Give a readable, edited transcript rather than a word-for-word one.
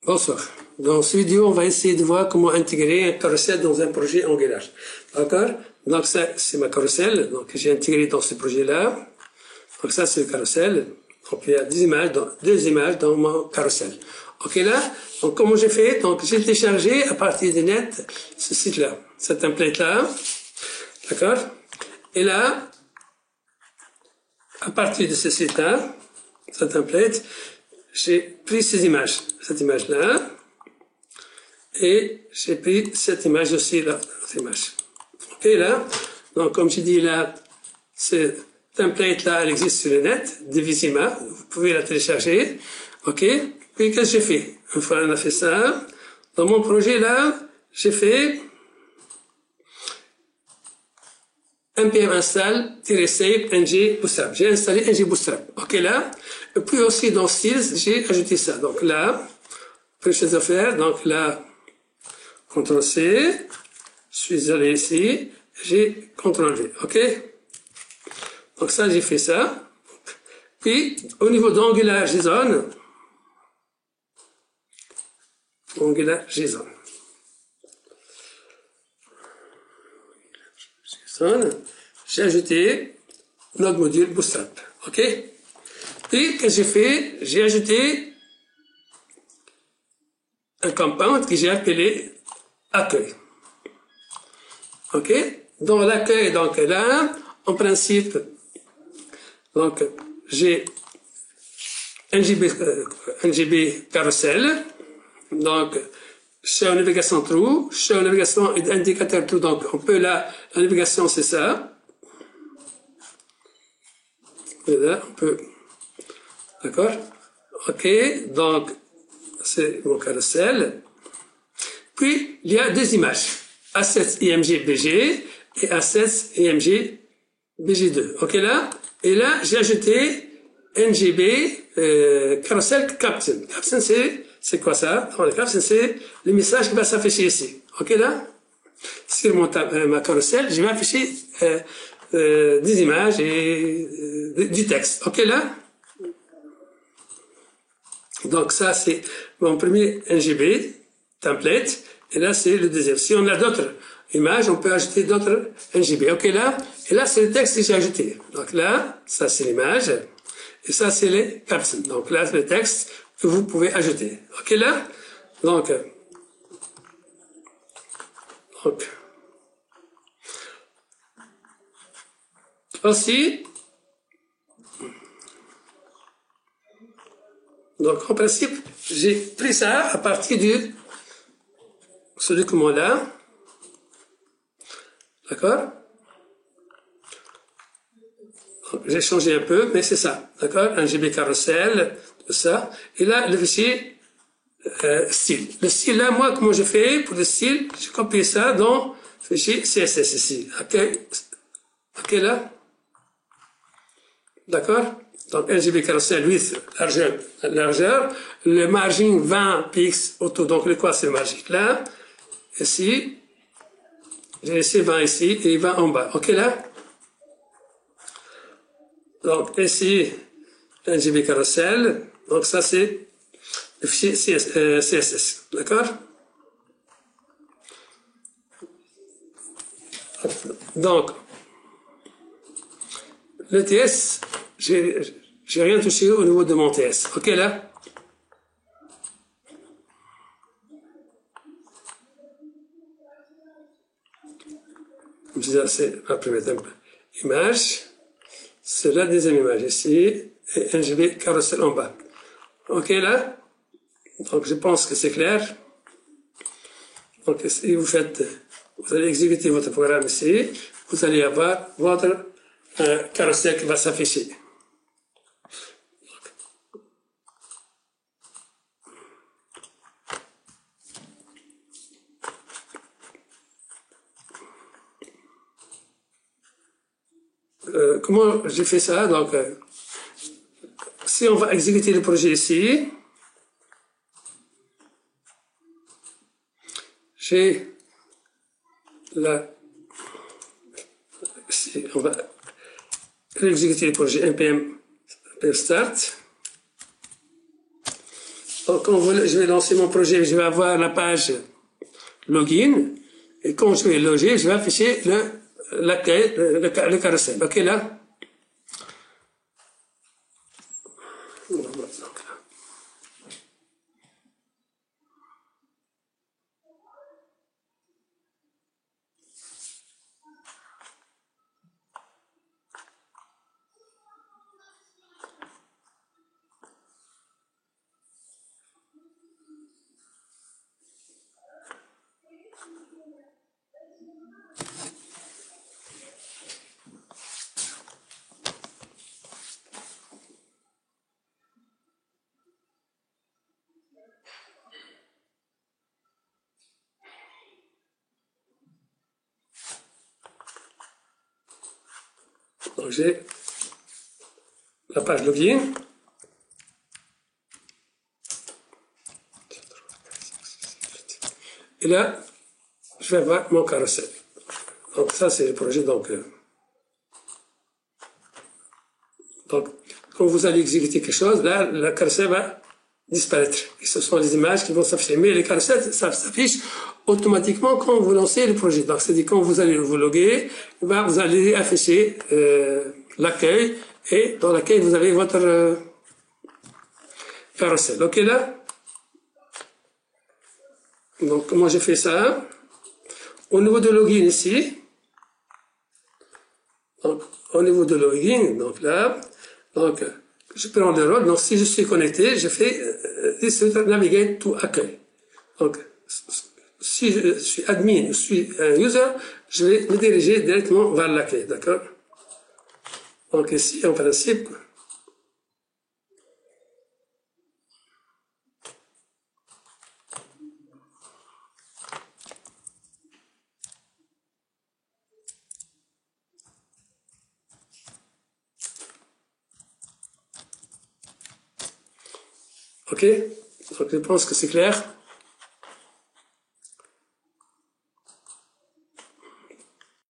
Bonsoir. Dans cette vidéo, on va essayer de voir comment intégrer un carrousel dans un projet Angular. D'accord? Donc ça, c'est ma carrousel. Donc j'ai intégré dans ce projet-là. Donc ça, c'est le carrousel. Donc il y a deux images dans mon carrousel. Ok là? Donc comment j'ai fait? Donc j'ai téléchargé à partir de net ce site-là, ce template-là. D'accord? Et là, à partir de ce site-là, ce template, j'ai pris ces images, cette image-là, et j'ai pris cette image aussi, là, cette image. Ok, là, donc comme j'ai dit là, ce template-là, elle existe sur le net, de Visima, vous pouvez la télécharger, ok. Puis qu'est-ce que j'ai fait? Une fois on a fait ça, dans mon projet là, j'ai fait npm install-save ng bootstrap. J'ai installé ng bootstrap. Ok là. Et puis aussi dans styles, j'ai ajouté ça. Donc là, première chose à faire. Donc là, CTRL-C. Je suis allé ici. J'ai CTRL-V. Ok. Donc ça, j'ai fait ça. Puis au niveau d'Angular JSON, j'ai ajouté notre module Bootstrap. OK? Puis, qu'est-ce que j'ai fait? J'ai ajouté un compound que j'ai appelé accueil. OK? Dans l'accueil, donc là, en principe, donc, j'ai NGB carousel. Donc, show navigation true, show navigation et indicateur true. Donc, on peut là, la navigation, c'est ça. Et là, on peut. D'accord? OK. Donc, c'est mon carousel. Puis, il y a deux images. Assets IMG BG et Assets IMG BG2. OK là? Et là, j'ai ajouté NGB carousel caption. Caption, c'est quoi ça? Dans le caption, c'est le message qui va s'afficher ici. OK là? Sur ma carousel, je vais afficher des images et du texte. OK là? Donc ça, c'est mon premier NGB template. Et là, c'est le deuxième. Si on a d'autres images, on peut ajouter d'autres NGB. OK là? Et là, c'est le texte que j'ai ajouté. Donc là, ça c'est l'image. Et ça, c'est les captions. Donc là, c'est le texte que vous pouvez ajouter. OK là? Donc aussi, donc en principe, j'ai pris ça à partir de ce document-là. D'accord? J'ai changé un peu, mais c'est ça. D'accord? Un GB carousel, tout ça. Et là, le fichier style. Le style là, moi, comment je fais pour le style? J'ai copié ça dans le fichier CSS ici. OK là? D'accord? Donc, RGB carousel width, largeur. Le margin 20 px autour. Donc, le quoi, c'est le margin là. Ici. J'ai laissé 20 ici et 20 en bas. OK là? Donc, ici, RGB carousel. Donc, ça, c'est le fichier CSS. D'accord? Donc, le TS, j'ai rien touché au niveau de mon TS. OK là? C'est la première image. C'est la deuxième image ici. Et NGB carousel en bas. OK là? Donc je pense que c'est clair. Donc si vous allez exécuter votre programme ici, vous allez avoir votre carousel qui va s'afficher. Comment j'ai fait ça? Donc, si on va exécuter le projet ici, j'ai là, ici, on va exécuter le projet npm start. Donc, je vais lancer mon projet, je vais avoir la page login, et quand je vais loger, je vais afficher le carrousel. OK, là? Donc, j'ai la page login. Et là, je vais avoir mon carrousel. Donc, ça, c'est le projet. Donc, quand vous allez exécuter quelque chose, là, le carrousel va disparaître. Et ce sont les images qui vont s'afficher. Mais les carousels, ça s'affiche automatiquement quand vous lancez le projet. Donc, c'est-à-dire quand vous allez vous loguer, vous allez afficher l'accueil, et dans l'accueil, vous avez votre carrousel. OK, là? Donc, moi, j'ai fait ça. Au niveau de login ici, donc, au niveau de login, donc là, donc, je prends le rôle. Donc, si je suis connecté, je fais navigate to accueil. Donc, si je suis admin, je suis un user, je vais me diriger directement vers l'accueil, d'accord? Donc, ici, en principe, OK? Donc, je pense que c'est clair.